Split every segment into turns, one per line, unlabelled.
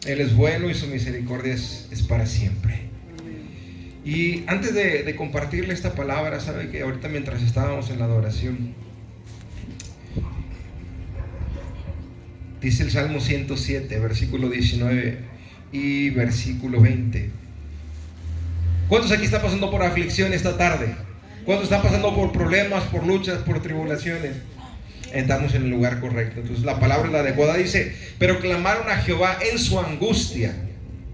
Él es bueno y su misericordia es para siempre. Y antes de compartirle esta palabra, sabe que ahorita mientras estábamos en la adoración, dice el Salmo 107, versículo 19 y versículo 20. ¿Cuántos aquí están pasando por aflicción esta tarde? ¿Cuántos están pasando por problemas, por luchas, por tribulaciones? Estamos en el lugar correcto. Entonces la palabra es la adecuada. Dice: pero clamaron a Jehová en su angustia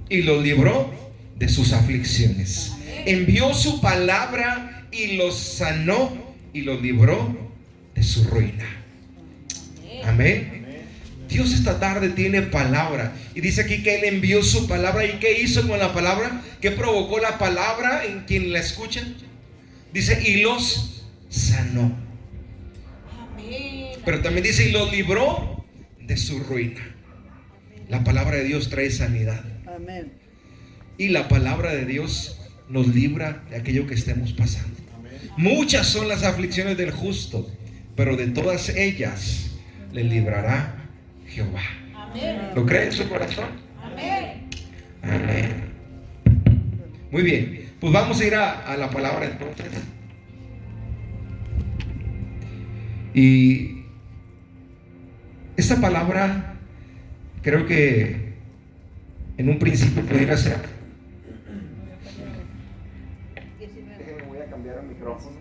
y los libró de sus aflicciones. Envió su palabra y los sanó y los libró de su ruina. Amén. Dios esta tarde tiene palabra. Y dice aquí que Él envió su palabra. ¿Y qué hizo con la palabra? ¿Qué provocó la palabra en quien la escucha? Dice: y los sanó. Pero también dice: y los libró de su ruina. La palabra de Dios trae sanidad.
Amén.
Y la palabra de Dios nos libra de aquello que estemos pasando. Muchas son las aflicciones del justo, pero de todas ellas le librará Jehová.
Amén.
¿Lo cree en su corazón?
Amén.
Amén. Muy bien, pues vamos a ir a la palabra entonces. Y esta palabra creo que en un principio pudiera ser. Déjenme, voy a cambiar el micrófono.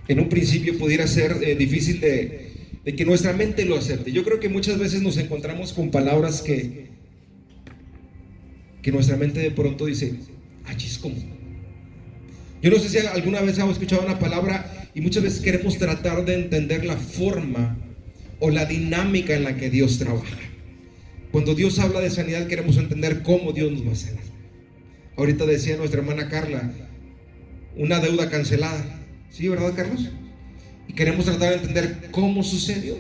En un principio pudiera ser difícil de que nuestra mente lo acepte. Yo creo que muchas veces nos encontramos con palabras que nuestra mente de pronto dice: achis, ¿cómo? Yo no sé si alguna vez hemos escuchado una palabra y muchas veces queremos tratar de entender la forma o la dinámica en la que Dios trabaja. Cuando Dios habla de sanidad, queremos entender cómo Dios nos va a sanar. Ahorita decía nuestra hermana Carla, una deuda cancelada. ¿Sí, verdad, Carlos? Y queremos tratar de entender cómo sucedió.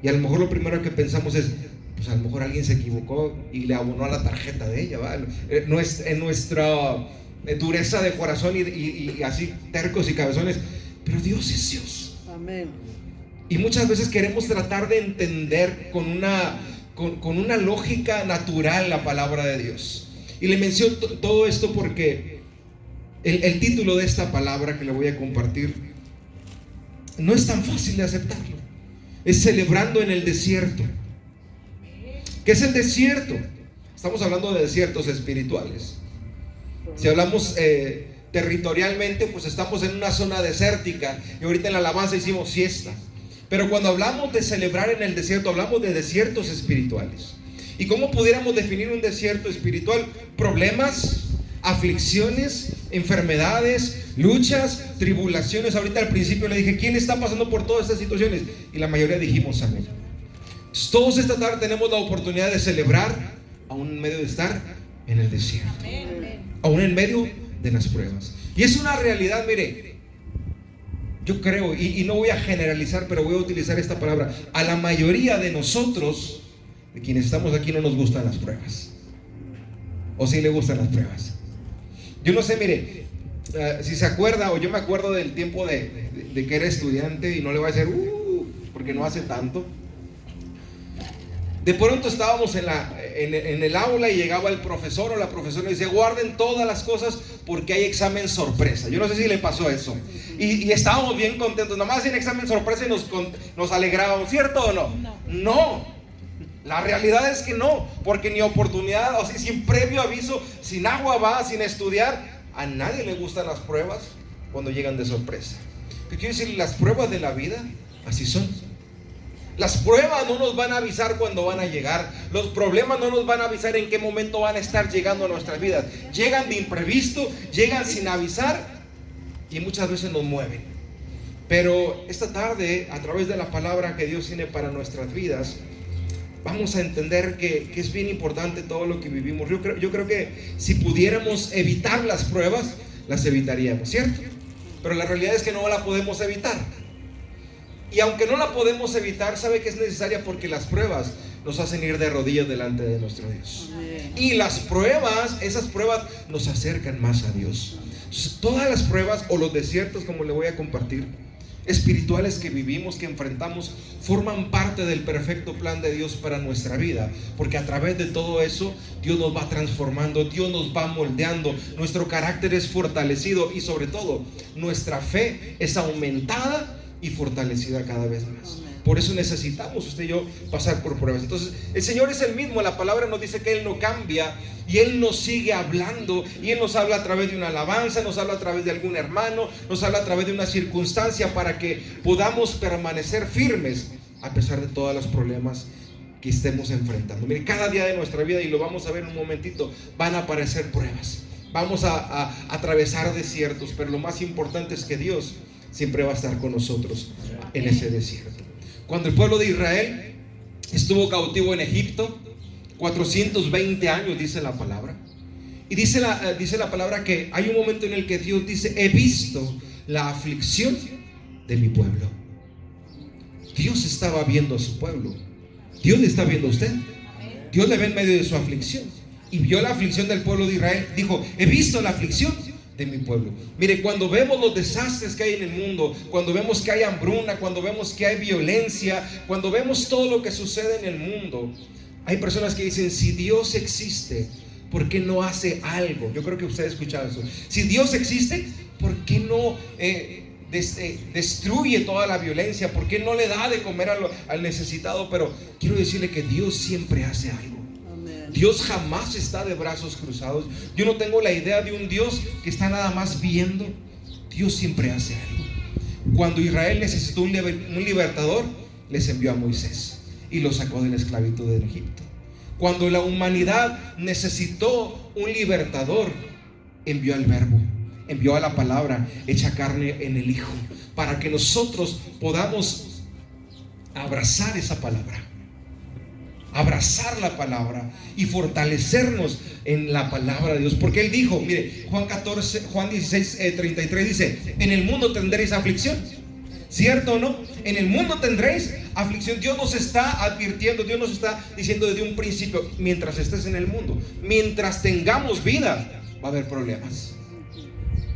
Y a lo mejor lo primero que pensamos es: pues a lo mejor alguien se equivocó y le abonó a la tarjeta de ella, ¿va? No es en nuestra dureza de corazón y así tercos y cabezones, pero Dios es Dios.
Amén.
Y muchas veces queremos tratar de entender con una lógica natural la palabra de Dios. Y le menciono todo esto porque el título de esta palabra que le voy a compartir no es tan fácil de aceptarlo. Es celebrando en el desierto. ¿Qué es el desierto? Estamos hablando de desiertos espirituales. Si hablamos territorialmente, pues estamos en una zona desértica. Y ahorita en la alabanza hicimos siesta. Pero cuando hablamos de celebrar en el desierto, hablamos de desiertos espirituales. ¿Y cómo pudiéramos definir un desierto espiritual? Problemas, aflicciones, enfermedades, luchas, tribulaciones. Ahorita al principio le dije: ¿quién está pasando por todas estas situaciones? Y la mayoría dijimos amén. Entonces, todos esta tarde tenemos la oportunidad de celebrar, aún en medio de estar en el desierto, aún en medio de las pruebas. Y es una realidad, mire, yo creo, y no voy a generalizar, pero voy a utilizar esta palabra: a la mayoría de nosotros, de quienes estamos aquí, no nos gustan las pruebas. ¿O sí le gustan las pruebas? Yo no sé, mire, si se acuerda, o yo me acuerdo del tiempo de que era estudiante, y no le voy a decir porque no hace tanto. De pronto estábamos en el aula y llegaba el profesor o la profesora y decía: guarden todas las cosas porque hay examen sorpresa. Yo no sé si le pasó eso. Y estábamos bien contentos, nomás en examen sorpresa, y nos alegrábamos, ¿cierto o no? No. La realidad es que no, porque ni oportunidad, o sea, sin previo aviso, sin agua va, sin estudiar. A nadie le gustan las pruebas cuando llegan de sorpresa. ¿Qué quiere decir? Las pruebas de la vida así son. Las pruebas no nos van a avisar cuando van a llegar. Los problemas no nos van a avisar en qué momento van a estar llegando a nuestras vidas. Llegan de imprevisto, llegan sin avisar y muchas veces nos mueven. Pero esta tarde, a través de la palabra que Dios tiene para nuestras vidas, vamos a entender que es bien importante todo lo que vivimos. Yo creo que si pudiéramos evitar las pruebas, las evitaríamos, ¿cierto? Pero la realidad es que no la podemos evitar. Y aunque no la podemos evitar, sabe que es necesaria porque las pruebas nos hacen ir de rodillas delante de nuestro Dios. Y las pruebas, esas pruebas nos acercan más a Dios. Entonces, todas las pruebas o los desiertos, como le voy a compartir, espirituales que vivimos, que enfrentamos, forman parte del perfecto plan de Dios para nuestra vida, porque a través de todo eso Dios nos va transformando, Dios nos va moldeando, nuestro carácter es fortalecido y sobre todo nuestra fe es aumentada y fortalecida cada vez más. Por eso necesitamos usted y yo pasar por pruebas. Entonces el Señor es el mismo. La palabra nos dice que Él no cambia, y Él nos sigue hablando, y Él nos habla a través de una alabanza, nos habla a través de algún hermano, nos habla a través de una circunstancia, para que podamos permanecer firmes a pesar de todos los problemas que estemos enfrentando. Mire, cada día de nuestra vida, y lo vamos a ver en un momentito, van a aparecer pruebas. Vamos a atravesar desiertos, pero lo más importante es que Dios siempre va a estar con nosotros en ese desierto. Cuando el pueblo de Israel estuvo cautivo en Egipto, 420 años dice la palabra. Y dice la palabra que hay un momento en el que Dios dice: he visto la aflicción de mi pueblo. Dios estaba viendo a su pueblo. Dios le está viendo a usted. Dios le ve en medio de su aflicción. Y vio la aflicción del pueblo de Israel. Dijo: he visto la aflicción de mi pueblo. Mire, cuando vemos los desastres que hay en el mundo, cuando vemos que hay hambruna, cuando vemos que hay violencia, cuando vemos todo lo que sucede en el mundo, hay personas que dicen: si Dios existe, ¿por qué no hace algo? Yo creo que usted ha escuchado eso. Si Dios existe, ¿por qué no destruye toda la violencia? ¿Por qué no le da de comer al necesitado? Pero quiero decirle que Dios siempre hace algo. Dios jamás está de brazos cruzados. Yo no tengo la idea de un Dios que está nada más viendo. Dios siempre hace algo. Cuando Israel necesitó un libertador, les envió a Moisés y lo sacó de la esclavitud en Egipto. Cuando la humanidad necesitó un libertador, envió al Verbo, envió a la palabra hecha carne en el Hijo, para que nosotros podamos abrazar esa palabra, abrazar la palabra y fortalecernos en la palabra de Dios. Porque Él dijo, mire, Juan 16, 33 dice: en el mundo tendréis aflicción. ¿Cierto o no? En el mundo tendréis aflicción. Dios nos está advirtiendo, Dios nos está diciendo desde un principio: mientras estés en el mundo, mientras tengamos vida, va a haber problemas.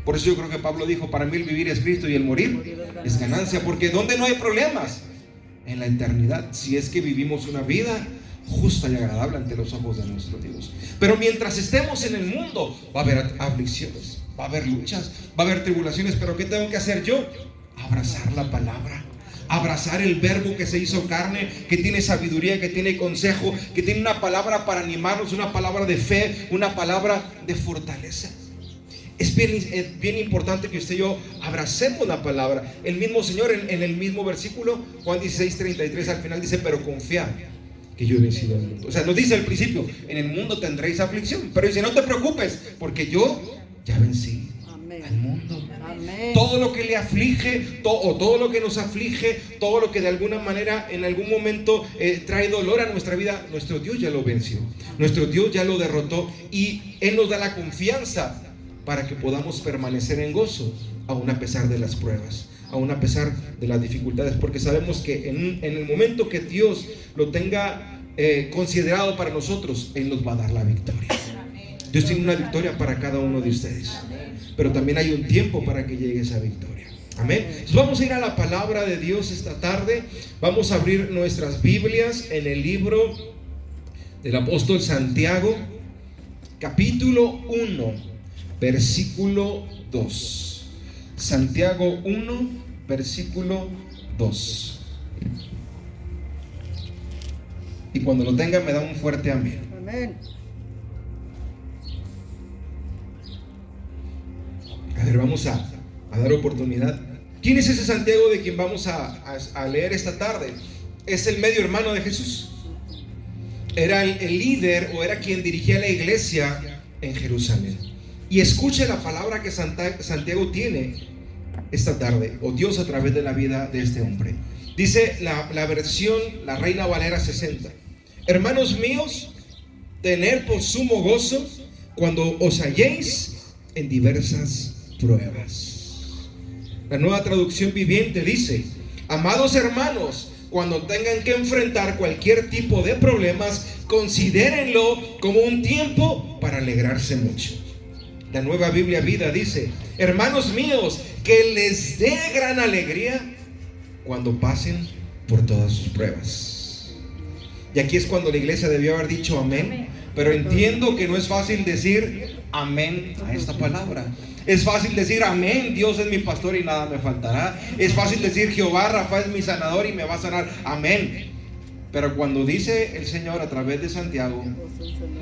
Por eso yo creo que Pablo dijo: para mí el vivir es Cristo y el morir es ganancia. Porque ¿dónde no hay problemas? En la eternidad, si es que vivimos una vida justa y agradable ante los ojos de nuestro Dios. Pero mientras estemos en el mundo, va a haber aflicciones, va a haber luchas, va a haber tribulaciones. Pero ¿qué tengo que hacer yo? Abrazar la palabra, abrazar el Verbo que se hizo carne, que tiene sabiduría, que tiene consejo, que tiene una palabra para animarnos, una palabra de fe, una palabra de fortaleza. Es bien importante que usted y yo abracemos la palabra. El mismo Señor en el mismo versículo, Juan 16, 33, al final dice: pero confiad que yo he vencido al mundo. O sea, nos dice al principio: en el mundo tendréis aflicción, pero dice: no te preocupes, porque yo ya vencí al mundo. Amén. Todo lo que le aflige, todo lo que nos aflige, todo lo que de alguna manera en algún momento trae dolor a nuestra vida, nuestro Dios ya lo venció, nuestro Dios ya lo derrotó, y Él nos da la confianza para que podamos permanecer en gozo, aún a pesar de las pruebas, aún a pesar de las dificultades, porque sabemos que en el momento que Dios lo tenga considerado para nosotros, Él nos va a dar la victoria. Dios tiene una victoria para cada uno de ustedes, pero también hay un tiempo para que llegue esa victoria. Amén. Entonces vamos a ir a la palabra de Dios esta tarde. Vamos a abrir nuestras Biblias en el libro del apóstol Santiago, capítulo 1, versículo 2. Santiago 1, versículo 2. Y cuando lo tenga me da un fuerte amén. Amén. A ver, vamos a dar oportunidad. ¿Quién es ese Santiago de quien vamos a leer esta tarde? Es el medio hermano de Jesús. Era el líder, o era quien dirigía la iglesia en Jerusalén. Y escuche la palabra que Santiago tiene esta tarde, o Dios a través de la vida de este hombre. Dice la versión, la Reina Valera 60: hermanos míos, tened por sumo gozo cuando os halléis en diversas pruebas. La Nueva Traducción Viviente dice: amados hermanos, cuando tengan que enfrentar cualquier tipo de problemas, considérenlo como un tiempo para alegrarse mucho. La Nueva Biblia Vida dice: hermanos míos, que les dé gran alegría cuando pasen por todas sus pruebas. Y aquí es cuando la iglesia debió haber dicho amén. Pero entiendo que no es fácil decir amén a esta palabra. Es fácil decir amén, Dios es mi pastor y nada me faltará. Es fácil decir Jehová Rafa es mi sanador y me va a sanar, amén. Pero cuando dice el Señor a través de Santiago,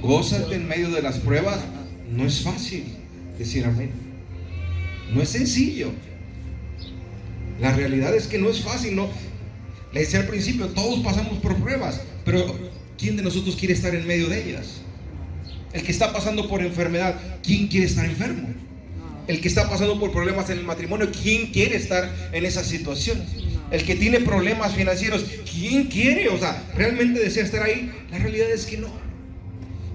gózate en medio de las pruebas, no es fácil decir amén. No es sencillo. La realidad es que no es fácil, ¿no? Le decía al principio, todos pasamos por pruebas, pero ¿quién de nosotros quiere estar en medio de ellas? El que está pasando por enfermedad, ¿quién quiere estar enfermo? El que está pasando por problemas en el matrimonio, ¿quién quiere estar en esa situación? El que tiene problemas financieros, ¿quién quiere? O sea, ¿realmente desea estar ahí? La realidad es que no.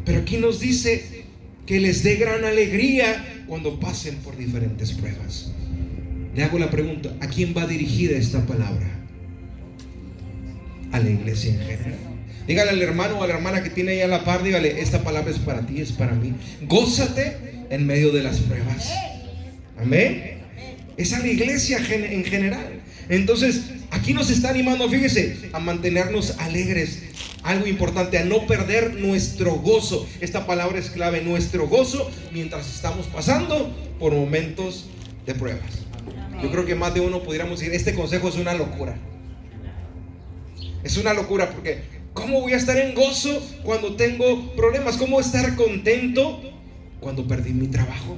Pero aquí nos dice que les dé gran alegría cuando pasen por diferentes pruebas. Le hago la pregunta, ¿a quién va dirigida esta palabra? A la iglesia en general. Dígale al hermano o a la hermana que tiene ahí a la par, dígale, esta palabra es para ti, es para mí. Gózate en medio de las pruebas. Amén. Es a la iglesia en general. Entonces, aquí nos está animando, fíjese, a mantenernos alegres. Algo importante, a no perder nuestro gozo. Esta palabra es clave, nuestro gozo, mientras estamos pasando por momentos de pruebas. Yo creo que más de uno pudiéramos decir, este consejo es una locura. Es una locura porque ¿cómo voy a estar en gozo cuando tengo problemas? ¿Cómo estar contento cuando perdí mi trabajo?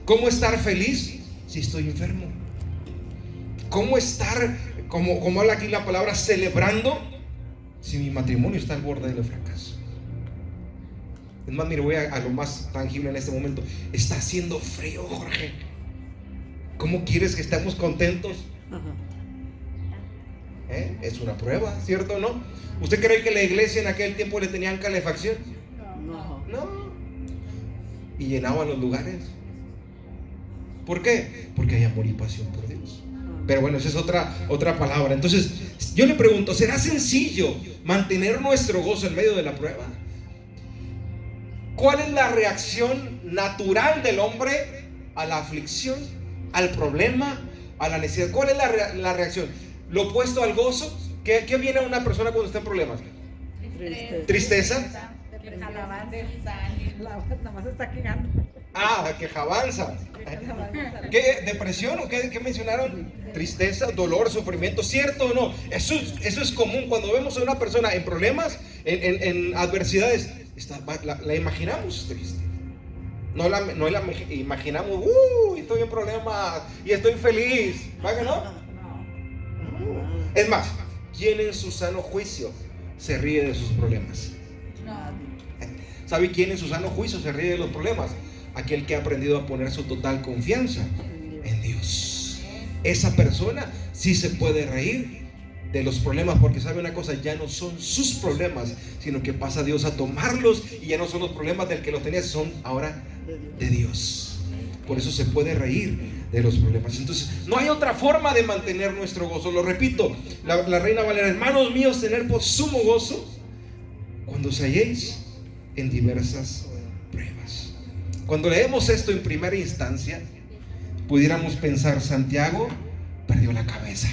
¿Cómo estar feliz si estoy enfermo? ¿Cómo estar, como habla aquí la palabra, celebrando si mi matrimonio está al borde del fracaso? Es más, mire, voy a lo más tangible en este momento. Está haciendo frío, Jorge. ¿Cómo quieres que estemos contentos? Es una prueba, ¿cierto o no? ¿Usted cree que la iglesia en aquel tiempo le tenían calefacción? No. Y llenaban los lugares. ¿Por qué? Porque hay amor y pasión por Dios. Pero bueno, esa es otra palabra. Entonces, yo le pregunto, ¿será sencillo mantener nuestro gozo en medio de la prueba? ¿Cuál es la reacción natural del hombre a la aflicción, al problema, a la necesidad? ¿Cuál es la reacción? ¿Lo opuesto al gozo? ¿Qué viene a una persona cuando está en problemas? Tristeza.
Nada más está quejando.
Quejabanza. ¿Qué? ¿Depresión o qué mencionaron? Tristeza, dolor, sufrimiento, ¿cierto o no? Eso es común cuando vemos a una persona en problemas, en adversidades. La imaginamos triste. No la imaginamos, estoy en problemas y estoy feliz. ¿Va que no? Es más, ¿quién en su sano juicio se ríe de sus problemas? ¿Sabe quién en su sano juicio se ríe de los problemas? Aquel que ha aprendido a poner su total confianza en Dios. Esa persona sí se puede reír de los problemas, porque sabe una cosa, ya no son sus problemas, sino que pasa Dios a tomarlos y ya no son los problemas del que los tenía, son ahora de Dios. Por eso se puede reír de los problemas. Entonces, no hay otra forma de mantener nuestro gozo. Lo repito, la Reina Valera, hermanos míos, tener por sumo gozo cuando os halléis en diversas pruebas. Cuando leemos esto en primera instancia, pudiéramos pensar, Santiago perdió la cabeza.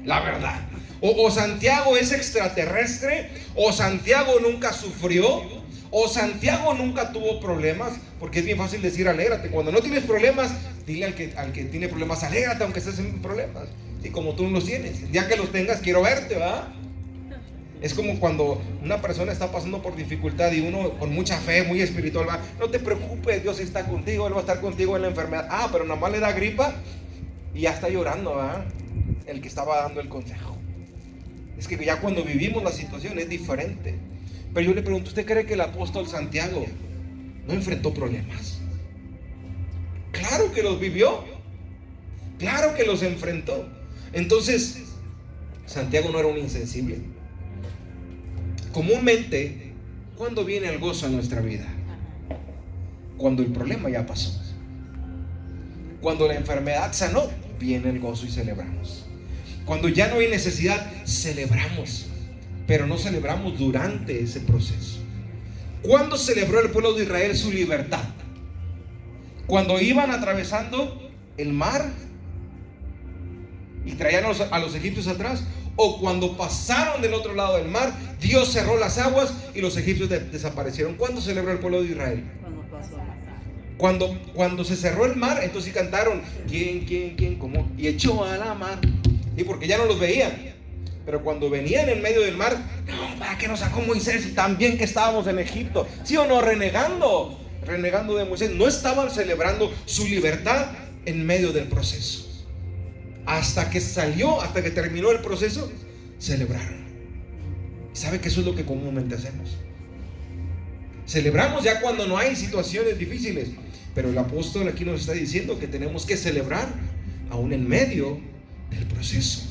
La verdad. O Santiago es extraterrestre, o Santiago nunca sufrió, o Santiago nunca tuvo problemas, porque es bien fácil decir alégrate. Cuando no tienes problemas, dile al que tiene problemas, alégrate aunque estés en problemas. Y como tú no los tienes, ya que los tengas, quiero verte, ¿verdad? Es como cuando una persona está pasando por dificultad y uno con mucha fe, muy espiritual, va, no te preocupes, Dios está contigo, Él va a estar contigo en la enfermedad. Pero nada más le da gripa y ya está llorando, ¿verdad? El que estaba dando el consejo. Es que ya cuando vivimos la situación es diferente. Pero yo le pregunto, ¿usted cree que el apóstol Santiago no enfrentó problemas? Claro que los vivió, claro que los enfrentó. Entonces, Santiago no era un insensible. Comúnmente, ¿cuándo viene el gozo en nuestra vida? Cuando el problema ya pasó. Cuando la enfermedad sanó, viene el gozo y celebramos. Cuando ya no hay necesidad, celebramos. Pero no celebramos durante ese proceso. ¿Cuándo celebró el pueblo de Israel su libertad? Cuando iban atravesando el mar y traían a los egipcios atrás, o cuando pasaron del otro lado del mar, Dios cerró las aguas y los egipcios desaparecieron. ¿Cuándo celebró el pueblo de Israel? Cuando se cerró el mar, entonces sí cantaron, ¿quién, cómo? Y echó a la mar, y porque ya no los veían. Pero cuando venían en medio del mar, no, ¿para qué nos sacó Moisés? Y también que estábamos en Egipto, ¿sí o no? Renegando de Moisés. No estaban celebrando su libertad en medio del proceso. Hasta que terminó el proceso, celebraron. ¿Sabe que eso es lo que comúnmente hacemos? Celebramos ya cuando no hay situaciones difíciles. Pero el apóstol aquí nos está diciendo que tenemos que celebrar aún en medio del proceso.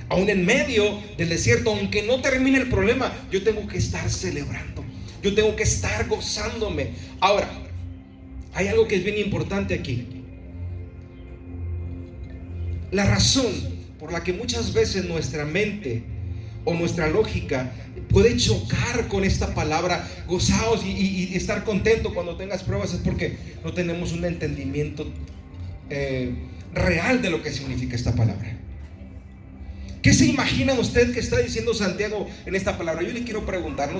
Aún en medio del desierto, aunque no termine el problema, yo tengo que estar celebrando. Yo tengo que estar gozándome. Ahora, hay algo que es bien importante aquí. La razón por la que muchas veces nuestra mente o nuestra lógica puede chocar con esta palabra, gozaos y estar contento cuando tengas pruebas, es porque no tenemos un entendimiento real de lo que significa esta palabra. ¿Qué se imagina usted que está diciendo Santiago en esta palabra? Yo le quiero preguntar,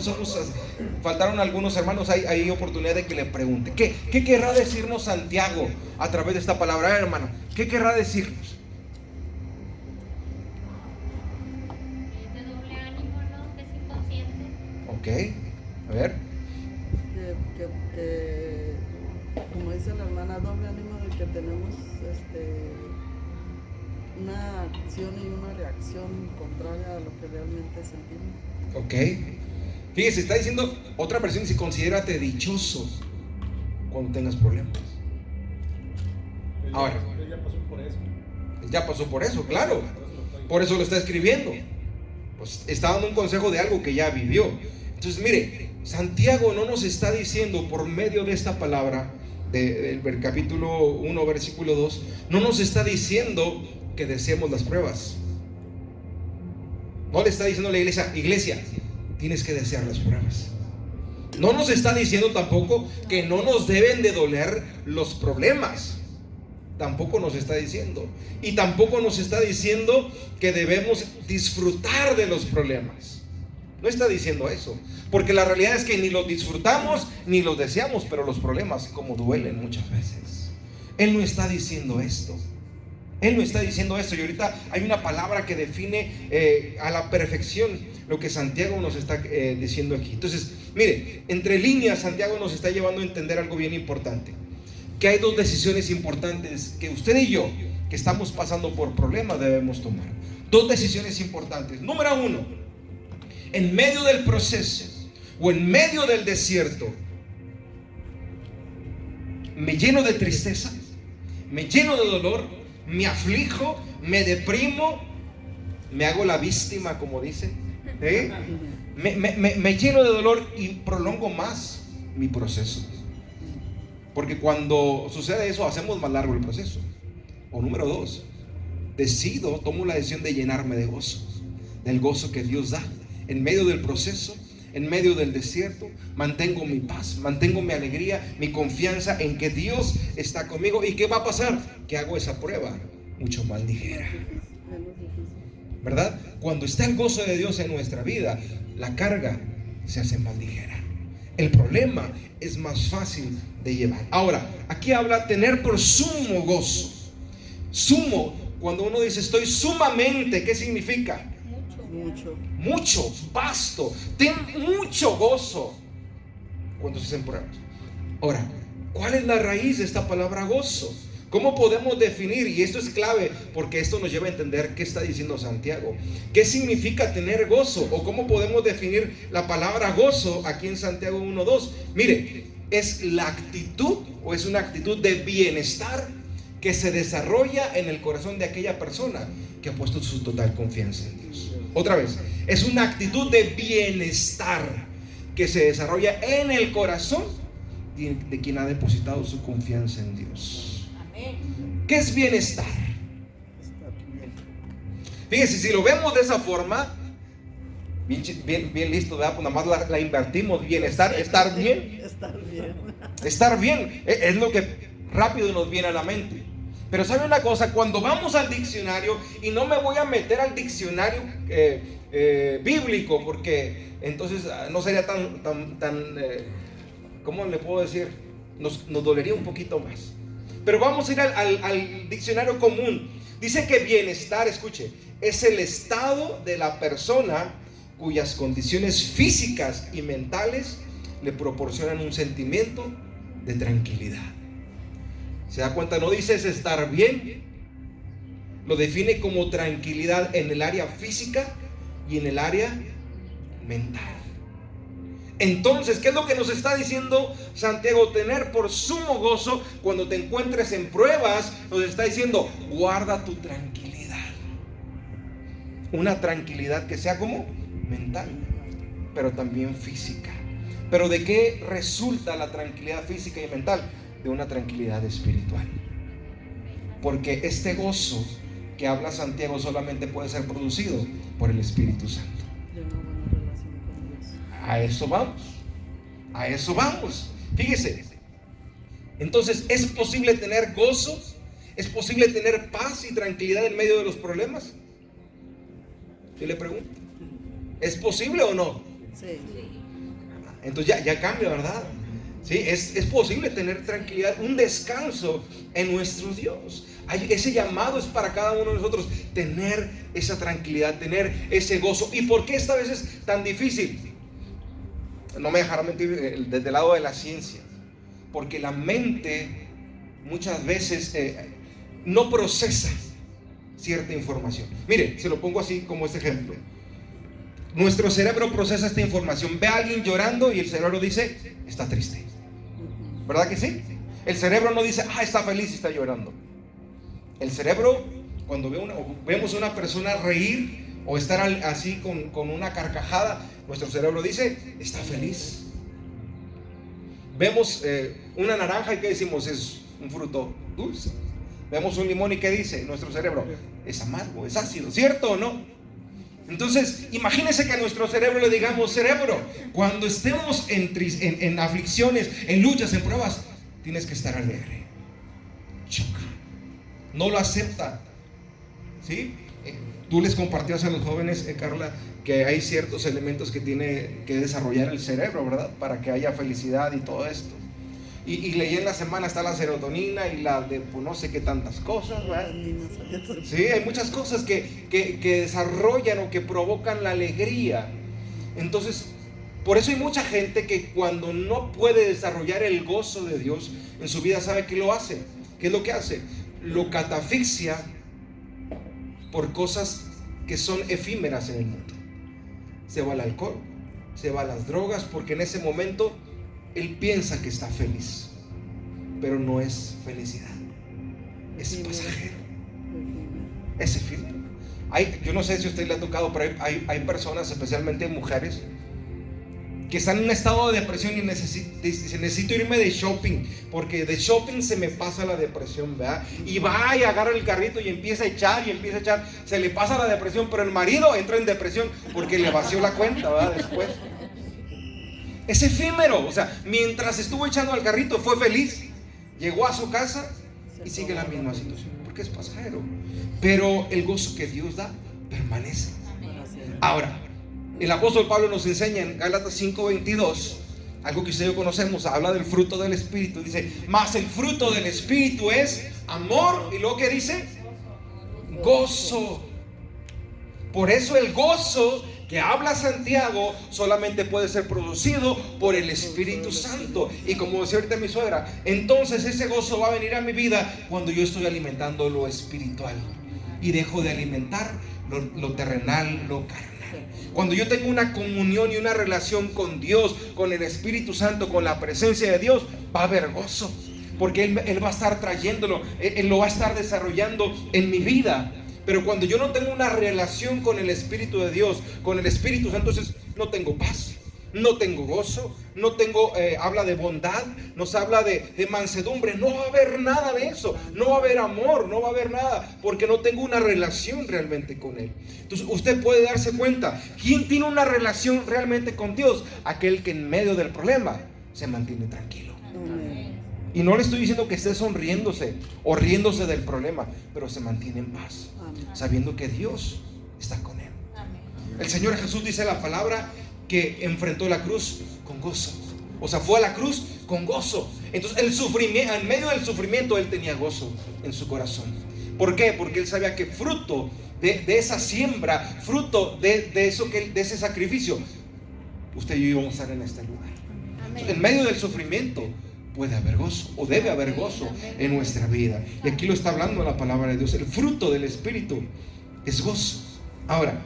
faltaron algunos hermanos, hay oportunidad de que le pregunte. ¿Qué querrá decirnos Santiago a través de esta palabra, hermano? ¿Qué querrá decirnos?
De doble ánimo, ¿no? Que es inconsciente.
Ok, a ver.
Que como dice la hermana, doble ánimo de que tenemos una acción y una reacción contraria a lo que realmente sentimos.
Ok. Fíjese, está diciendo, otra versión dice, considérate dichoso cuando tengas problemas. Ahora,
él ya pasó por eso.
Él ya pasó por eso, claro. Por eso lo está escribiendo. Pues está dando un consejo de algo que ya vivió. Entonces, mire, Santiago no nos está diciendo por medio de esta palabra, del capítulo 1, versículo 2, no nos está diciendo que deseemos las pruebas. No le está diciendo a la iglesia, tienes que desear las pruebas. No nos está diciendo tampoco que no nos deben de doler los problemas. Tampoco nos está diciendo. Y tampoco nos está diciendo que debemos disfrutar de los problemas. No está diciendo eso. Porque la realidad es que ni los disfrutamos ni los deseamos, pero los problemas como duelen muchas veces. Él no está diciendo esto. Él no está diciendo esto. Y ahorita hay una palabra que define a la perfección lo que Santiago nos está diciendo aquí. Entonces, mire, entre líneas Santiago nos está llevando a entender algo bien importante. Que hay dos decisiones importantes que usted y yo, que estamos pasando por problemas, debemos tomar. Dos decisiones importantes. Número uno, en medio del proceso o en medio del desierto, me lleno de tristeza, me lleno de dolor, me aflijo, me deprimo, me hago la víctima, como dicen, me lleno de dolor y prolongo más mi proceso. Porque cuando sucede eso, hacemos más largo el proceso. O número dos, tomo la decisión de llenarme de gozo, del gozo que Dios da. En medio del proceso, en medio del desierto, mantengo mi paz, mantengo mi alegría, mi confianza en que Dios está conmigo. ¿Y qué va a pasar? Que hago esa prueba mucho más ligera, ¿verdad? Cuando está el gozo de Dios en nuestra vida, la carga se hace más ligera. El problema es más fácil de llevar. Ahora, aquí habla tener por sumo gozo. Sumo, cuando uno dice estoy sumamente, ¿qué significa? Mucho, vasto. Ten mucho gozo cuando se hacen pruebas. Ahora, ¿cuál es la raíz de esta palabra gozo? ¿Cómo podemos definir? Y esto es clave porque esto nos lleva a entender qué está diciendo Santiago. ¿Qué significa tener gozo? ¿O cómo podemos definir la palabra gozo aquí en Santiago 1:2? Mire, es la actitud o es una actitud de bienestar que se desarrolla en el corazón de aquella persona que ha puesto su total confianza en Dios. Otra vez, es una actitud de bienestar que se desarrolla en el corazón de quien ha depositado su confianza en Dios. ¿Qué es bienestar? Fíjense, si lo vemos de esa forma, bien listo, ¿verdad? Pues nada más la invertimos. Bienestar, estar bien. Estar bien es lo que rápido nos viene a la mente. Pero ¿sabe una cosa? Cuando vamos al diccionario, y no me voy a meter al diccionario bíblico, porque entonces no sería tan ¿cómo le puedo decir? Nos dolería un poquito más. Pero vamos a ir al diccionario común. Dice que bienestar, escuche, es el estado de la persona cuyas condiciones físicas y mentales le proporcionan un sentimiento de tranquilidad. ¿Se da cuenta? No dice es estar bien, lo define como tranquilidad en el área física y en el área mental. Entonces, ¿qué es lo que nos está diciendo Santiago? Tener por sumo gozo cuando te encuentres en pruebas. Nos está diciendo, guarda tu tranquilidad. Una tranquilidad que sea como mental, pero también física. ¿Pero de qué resulta la tranquilidad física y mental? De una tranquilidad espiritual. Porque este gozo que habla Santiago solamente puede ser producido por el Espíritu Santo.
De una buena relación con Dios.
A eso vamos. A eso vamos. Fíjese. Entonces, ¿es posible tener gozo? ¿Es posible tener paz y tranquilidad en medio de los problemas? Yo le pregunto. ¿Es posible o no?
Sí.
Entonces ya cambia, ¿verdad? Sí, es posible tener tranquilidad, un descanso en nuestro Dios. Ese llamado es para cada uno de nosotros, tener esa tranquilidad, tener ese gozo. ¿Y por qué esta vez es tan difícil? No me dejará mentir desde el lado de la ciencia, porque la mente muchas veces no procesa cierta información. Mire, se lo pongo así como este ejemplo. Nuestro cerebro procesa esta información. Ve a alguien llorando y el cerebro dice, está triste. ¿Verdad que sí? El cerebro no dice, está feliz y está llorando. El cerebro, cuando vemos a una persona reír o estar así con una carcajada, nuestro cerebro dice, está feliz. Vemos una naranja y ¿qué decimos? Es un fruto dulce. Vemos un limón y ¿qué dice nuestro cerebro? Es amargo, es ácido, ¿cierto o no? Entonces, imagínese que a nuestro cerebro le digamos, cerebro, cuando estemos en aflicciones, en luchas, en pruebas, tienes que estar alegre. Choca. No lo acepta. ¿Sí? Tú les compartías a los jóvenes, Carla, que hay ciertos elementos que tiene que desarrollar el cerebro, ¿verdad? Para que haya felicidad y todo esto. Y leí en la semana está la serotonina y la de pues, no sé qué tantas cosas, ¿verdad? Sí, hay muchas cosas que desarrollan o que provocan la alegría. Entonces, por eso hay mucha gente que cuando no puede desarrollar el gozo de Dios en su vida, ¿sabe qué lo hace? ¿Qué es lo que hace? Lo catafixia por cosas que son efímeras en el mundo. Se va al alcohol, se va a las drogas, porque en ese momento él piensa que está feliz, pero no es felicidad, es pasajero, es efímero. Yo no sé si a usted le ha tocado, pero hay personas, especialmente mujeres, que están en un estado de depresión y necesito irme de shopping, porque de shopping se me pasa la depresión, ¿verdad? Y va y agarra el carrito y empieza a echar, se le pasa la depresión, pero el marido entra en depresión porque le vació la cuenta, ¿verdad? Después. Es efímero, o sea, mientras estuvo echando al carrito fue feliz, llegó a su casa y sigue la misma situación, porque es pasajero. Pero el gozo que Dios da permanece. Ahora, el apóstol Pablo nos enseña en Gálatas 5:22, algo que ustedes conocemos, habla del fruto del Espíritu. Dice, mas el fruto del Espíritu es amor, y luego ¿qué dice? Gozo. Por eso el gozo que habla Santiago solamente puede ser producido por el Espíritu Santo. Y como decía ahorita mi suegra, entonces ese gozo va a venir a mi vida cuando yo estoy alimentando lo espiritual y dejo de alimentar lo terrenal, lo carnal. Cuando yo tengo una comunión y una relación con Dios, con el Espíritu Santo, con la presencia de Dios, va a haber gozo, porque Él va a estar trayéndolo, Él lo va a estar desarrollando en mi vida. Pero cuando yo no tengo una relación con el Espíritu de Dios, con el Espíritu Santo, entonces no tengo paz, no tengo gozo, no tengo, habla de bondad, nos habla de mansedumbre. No va a haber nada de eso, no va a haber amor, no va a haber nada, porque no tengo una relación realmente con Él. Entonces usted puede darse cuenta, ¿quién tiene una relación realmente con Dios? Aquel que en medio del problema se mantiene tranquilo. Y no le estoy diciendo que esté sonriéndose o riéndose del problema, pero se mantiene en paz, sabiendo que Dios está con él. El Señor Jesús dice la palabra que enfrentó la cruz con gozo. O sea, fue a la cruz con gozo. Entonces, el sufrimiento, en medio del sufrimiento, él tenía gozo en su corazón. ¿Por qué? Porque él sabía que fruto de esa siembra, fruto de ese sacrificio, usted y yo íbamos a estar en este lugar. Entonces, en medio del sufrimiento puede haber gozo, o debe haber gozo en nuestra vida. Y aquí lo está hablando la palabra de Dios. El fruto del Espíritu es gozo. Ahora,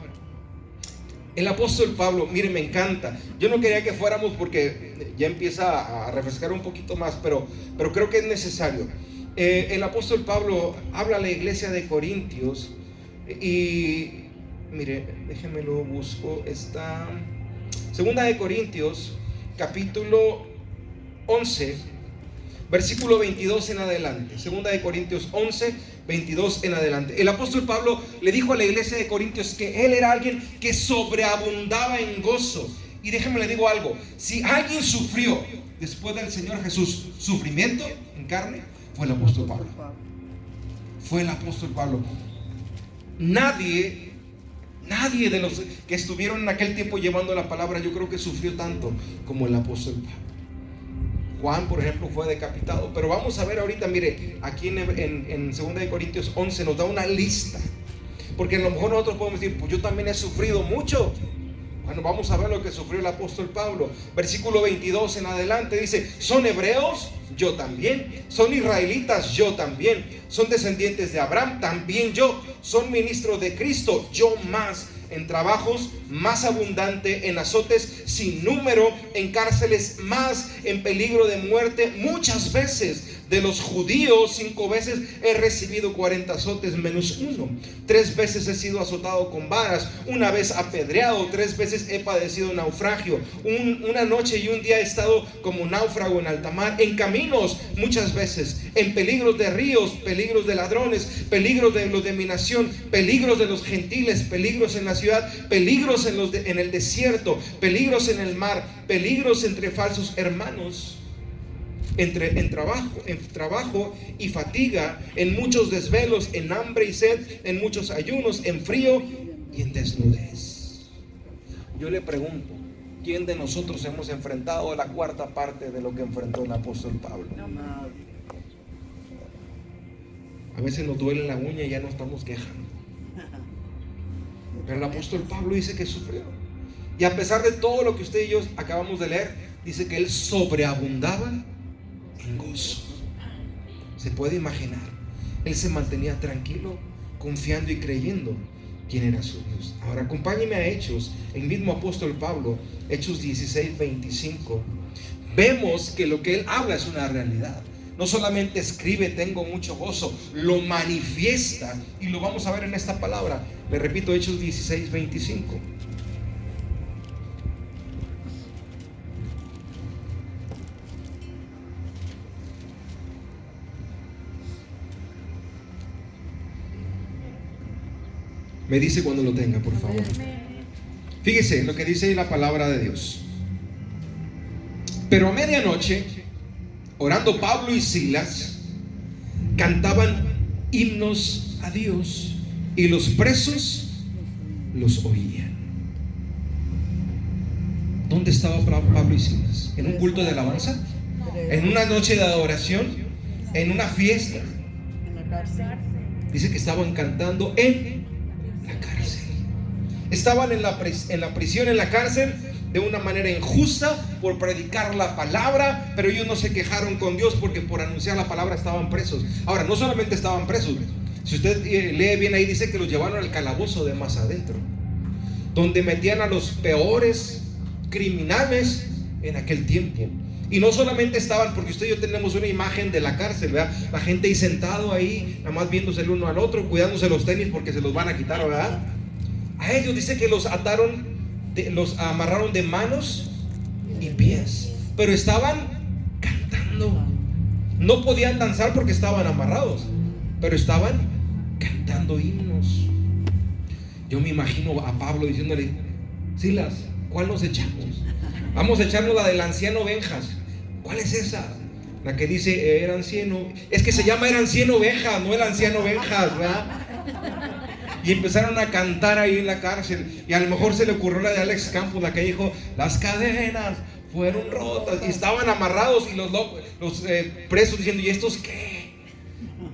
el apóstol Pablo, mire, me encanta. Yo no quería que fuéramos porque ya empieza a refrescar un poquito más, pero creo que es necesario. El apóstol Pablo habla a la iglesia de Corintios y mire, déjenme lo busco. Está Segunda de Corintios, capítulo 11, versículo 22 en adelante. Segunda de Corintios 11, 22 en adelante. El apóstol Pablo le dijo a la iglesia de Corintios que él era alguien que sobreabundaba en gozo. Y déjenme le digo algo: si alguien sufrió después del Señor Jesús sufrimiento en carne, fue el apóstol Pablo. Fue el apóstol Pablo. Nadie de los que estuvieron en aquel tiempo llevando la palabra, yo creo que sufrió tanto como el apóstol Pablo. Juan, por ejemplo, fue decapitado. Pero vamos a ver ahorita, mire, aquí en 2 de Corintios 11 nos da una lista. Porque a lo mejor nosotros podemos decir, pues yo también he sufrido mucho. Bueno, vamos a ver lo que sufrió el apóstol Pablo. Versículo 22 en adelante dice: ¿son hebreos? Yo también. ¿Son israelitas? Yo también. ¿Son descendientes de Abraham? También yo. ¿Son ministros de Cristo? Yo más. En trabajos más abundante, en azotes sin número, en cárceles más, en peligro de muerte muchas veces. De los judíos 5 veces he recibido 40 azotes menos uno. 3 veces he sido azotado con varas, 1 vez apedreado, 3 veces he padecido naufragio. Una noche y un día he estado como náufrago en alta mar, en caminos muchas veces, en peligros de ríos, peligros de ladrones, peligros de los de mi nación, peligros de los gentiles, peligros en la ciudad, peligros en el desierto, peligros en el mar, peligros entre falsos hermanos. En trabajo y fatiga, en muchos desvelos, en hambre y sed, en muchos ayunos, en frío y en desnudez. Yo le pregunto, ¿quién de nosotros hemos enfrentado la 4ª parte de lo que enfrentó el apóstol Pablo? A veces nos duele la uña y ya no estamos quejando. Pero el apóstol Pablo dice que sufrió. Y a pesar de todo lo que usted y yo acabamos de leer, dice que él sobreabundaba en gozo. Se puede imaginar, él se mantenía tranquilo, confiando y creyendo quién era su Dios. Ahora acompáñeme a Hechos, el mismo apóstol Pablo, Hechos 16, 25. Vemos que lo que él habla es una realidad. No solamente escribe tengo mucho gozo, lo manifiesta, y lo vamos a ver en esta palabra. Le repito, Hechos 16, 25. Me dice cuando lo tenga, por favor. Fíjese lo que dice la palabra de Dios. Pero a medianoche, orando Pablo y Silas, cantaban himnos a Dios, y los presos los oían. ¿Dónde estaba Pablo y Silas? ¿En un culto de alabanza? ¿En una noche de adoración? ¿En una fiesta?
En la cárcel.
Dice que estaban cantando en la cárcel. Estaban en la prisión, en la cárcel, de una manera injusta por predicar la palabra, pero ellos no se quejaron con Dios porque por anunciar la palabra estaban presos. Ahora, no solamente estaban presos, si usted lee bien ahí, dice que los llevaron al calabozo de más adentro, donde metían a los peores criminales en aquel tiempo. Y no solamente estaban, porque usted y yo tenemos una imagen de la cárcel, ¿verdad? La gente ahí sentado ahí, nada más viéndose el uno al otro, cuidándose los tenis porque se los van a quitar, ¿verdad? A ellos dice que los amarraron de manos y pies, pero estaban cantando. No podían danzar porque estaban amarrados, pero estaban cantando himnos. Yo me imagino a Pablo diciéndole: Silas, ¿cuál nos echamos? Vamos a echarnos la del anciano Benjas. ¿Cuál es esa? La que dice eran 100, es que se llama eran 100 ovejas, no el anciano ovejas, ¿verdad? Y empezaron a cantar ahí en la cárcel. Y a lo mejor se le ocurrió la de Alex Campos, la que dijo, las cadenas fueron rotas. Y estaban amarrados y los presos diciendo, ¿y estos qué?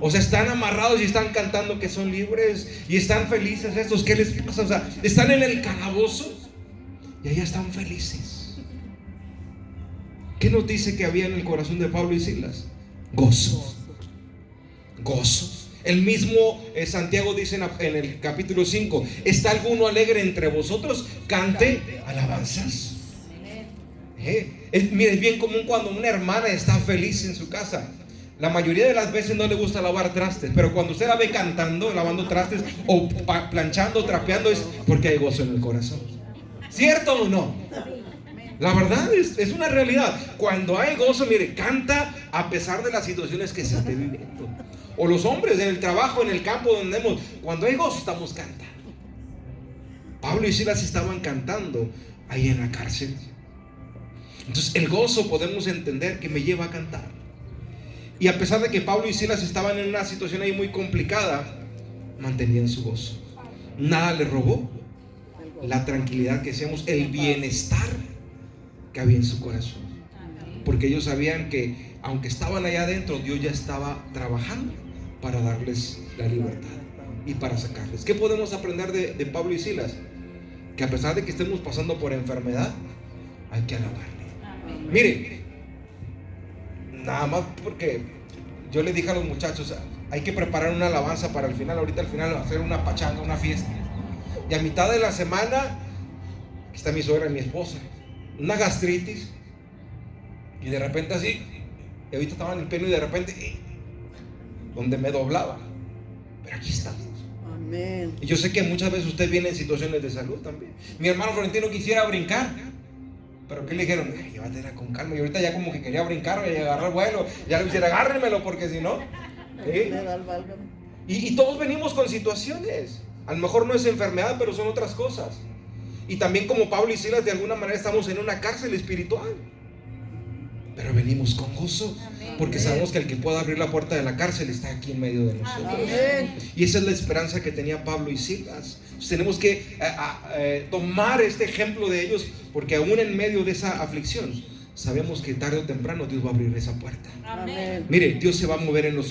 O sea, están amarrados y están cantando que son libres. Y están felices estos, ¿qué les pasa? O sea, están en el calabozo y allá están felices. ¿Qué nos dice que había en el corazón de Pablo y Silas? Gozo. Gozo. El mismo Santiago dice en el capítulo 5, ¿está alguno alegre entre vosotros? Cante alabanzas. Mire, es bien común cuando una hermana está feliz en su casa. La mayoría de las veces no le gusta lavar trastes, pero cuando usted la ve cantando, lavando trastes o planchando, trapeando, es porque hay gozo en el corazón. ¿Cierto o no? La verdad es una realidad. Cuando hay gozo, mire, canta a pesar de las situaciones que se esté viviendo. O los hombres en el trabajo, en el campo donde andemos, cuando hay gozo estamos cantando. Pablo y Silas estaban cantando ahí en la cárcel. Entonces el gozo podemos entender que me lleva a cantar. Y a pesar de que Pablo y Silas estaban en una situación ahí muy complicada, mantenían su gozo. Nada les robó la tranquilidad que decíamos, el bienestar que había en su corazón. Porque ellos sabían que aunque estaban allá adentro, Dios ya estaba trabajando para darles la libertad y para sacarles. ¿Qué podemos aprender de Pablo y Silas? Que a pesar de que estemos pasando por enfermedad, hay que alabarle. Mire, nada más porque yo le dije a los muchachos, hay que preparar una alabanza para el final. Ahorita al final va a hacer una pachanga, una fiesta. Y a mitad de la semana, aquí está mi suegra y mi esposa, una gastritis. Y de repente así, y ahorita estaba en el pelo y de repente, donde me doblaba. Pero aquí estamos.
Amén.
Y yo sé que muchas veces usted viene en situaciones de salud también. Mi hermano Florentino quisiera brincar, pero ¿qué le dijeron? Llévatela con calma. Y ahorita ya como que quería brincar y agarrar vuelo. Ya le quisiera, agárremelo porque si no. Y todos venimos con situaciones. A lo mejor no es enfermedad, pero son otras cosas. Y también como Pablo y Silas, de alguna manera estamos en una cárcel espiritual. Pero venimos con gozo, porque sabemos que el que pueda abrir la puerta de la cárcel está aquí en medio de nosotros.
Amén.
Y esa es la esperanza que tenía Pablo y Silas. Entonces tenemos que tomar este ejemplo de ellos, porque aún en medio de esa aflicción sabemos que tarde o temprano Dios va a abrir esa puerta.
Amén.
Mire, Dios se va a mover en lo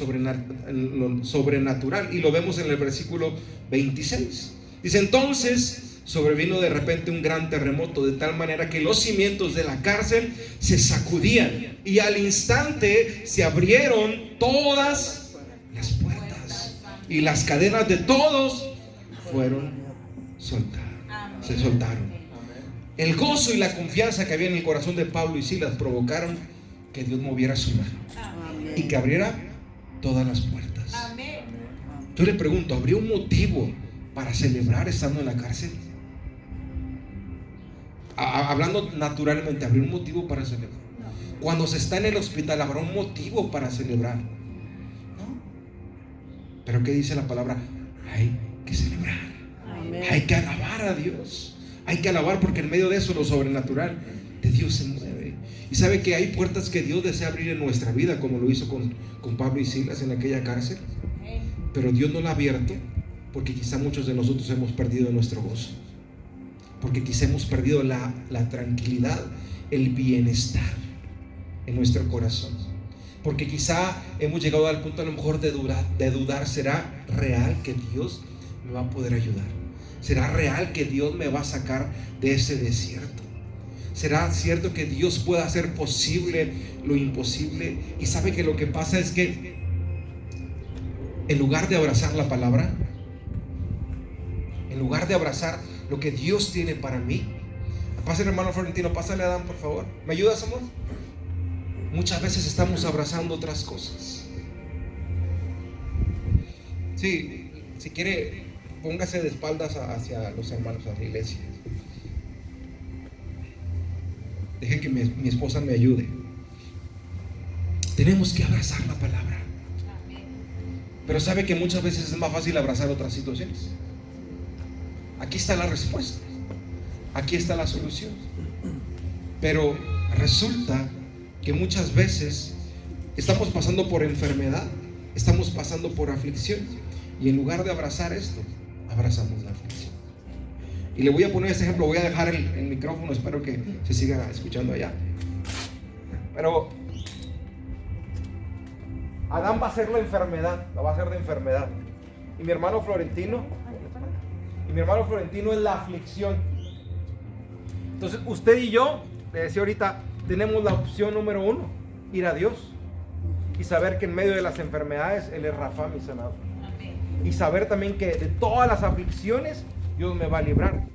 sobrenatural, y lo vemos en el versículo 26. Dice, entonces sobrevino de repente un gran terremoto, de tal manera que los cimientos de la cárcel se sacudían, y al instante se abrieron todas las puertas, y las cadenas de todos fueron soltadas. Se soltaron. El gozo y la confianza que había en el corazón de Pablo y Silas provocaron que Dios moviera su mano y que abriera todas las puertas. Yo le pregunto, ¿habría un motivo para celebrar estando en la cárcel? Hablando naturalmente, ¿habría un motivo para celebrar? Cuando se está en el hospital, ¿habrá un motivo para celebrar? ¿No? Pero ¿qué dice la palabra? Hay que celebrar.
Amén.
Hay que alabar a Dios. Hay que alabar, porque en medio de eso lo sobrenatural de Dios se mueve. Y sabe que hay puertas que Dios desea abrir en nuestra vida, como lo hizo con Pablo y Silas en aquella cárcel. Pero Dios no la ha abierto porque quizá muchos de nosotros hemos perdido nuestro gozo, porque quizá hemos perdido la tranquilidad, el bienestar en nuestro corazón, porque quizá hemos llegado al punto a lo mejor de dudar, ¿será real que Dios me va a poder ayudar? ¿Será real que Dios me va a sacar de ese desierto? ¿Será cierto que Dios pueda hacer posible lo imposible? Y sabe que lo que pasa es que en lugar de abrazar la palabra, en lugar de abrazar lo que Dios tiene para mí, pásale, hermano Florentino, pásale a Adán, por favor. ¿Me ayudas, amor? Muchas veces estamos abrazando otras cosas. Sí, si quiere, póngase de espaldas hacia los hermanos, a la iglesia. Deje que mi esposa me ayude. Tenemos que abrazar la palabra. Pero sabe que muchas veces es más fácil abrazar otras situaciones. Aquí está la respuesta, aquí está la solución. Pero resulta que muchas veces estamos pasando por enfermedad, estamos pasando por aflicción, y en lugar de abrazar esto, abrazamos la aflicción. Y le voy a poner este ejemplo, voy a dejar el micrófono, espero que se siga escuchando allá. Pero Adán va a ser la enfermedad, la va a hacer de enfermedad. Y mi hermano Florentino es la aflicción. Entonces usted y yo, le decía ahorita, tenemos la opción número 1, ir a Dios y saber que en medio de las enfermedades Él es Rafa, mi sanador. Y saber también que de todas las aflicciones Dios me va a librar.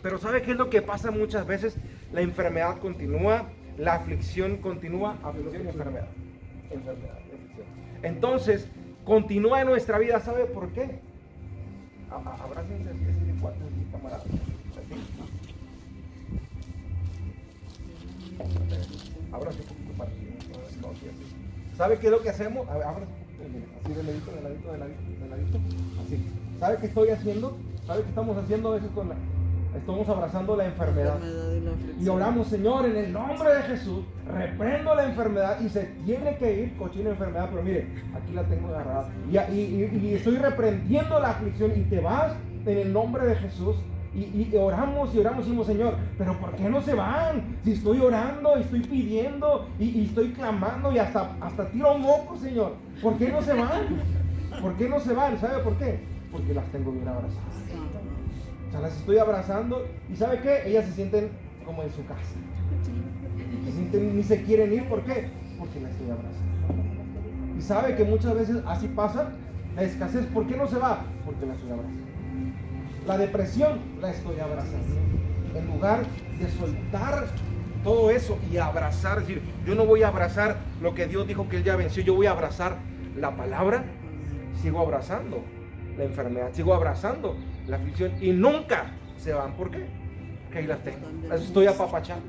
Pero ¿sabe qué es lo que pasa muchas veces? La enfermedad continúa, la aflicción continúa, aflicción y enfermedad. Enfermedad y aflicción. Entonces, continúa en nuestra vida, ¿sabe por qué? Abrácense ese cuatro, camarada. Ábrase un poquito para aquí. ¿Sabe qué es lo que hacemos? Ábrase un poquito, así de ladito. Así. ¿Sabe qué estoy haciendo? ¿Sabe qué estamos haciendo a veces con estamos abrazando la enfermedad? Y oramos, Señor, en el nombre de Jesús, reprendo la enfermedad y se tiene que ir, cochina enfermedad, pero mire, aquí la tengo agarrada. Y estoy reprendiendo la aflicción y te vas en el nombre de Jesús. Y oramos y decimos, Señor, pero ¿por qué no se van? Si estoy orando, estoy pidiendo y estoy clamando y hasta tiro un moco, Señor. ¿Por qué no se van? ¿Por qué no se van? ¿Sabe por qué? Porque las tengo bien abrazadas. O sea, las estoy abrazando y ¿sabe qué? Ellas se sienten como en su casa. Se sienten, ni se quieren ir. ¿Por qué? Porque las estoy abrazando. Y sabe que muchas veces así pasa la escasez. ¿Por qué no se va? Porque la estoy abrazando. La depresión la estoy abrazando. En lugar de soltar todo eso y abrazar, es decir, yo no voy a abrazar lo que Dios dijo que Él ya venció, yo voy a abrazar la palabra, sigo abrazando la enfermedad, sigo abrazando la aflicción y nunca se van. ¿Por qué? Porque ahí las tengo, las estoy apapachando.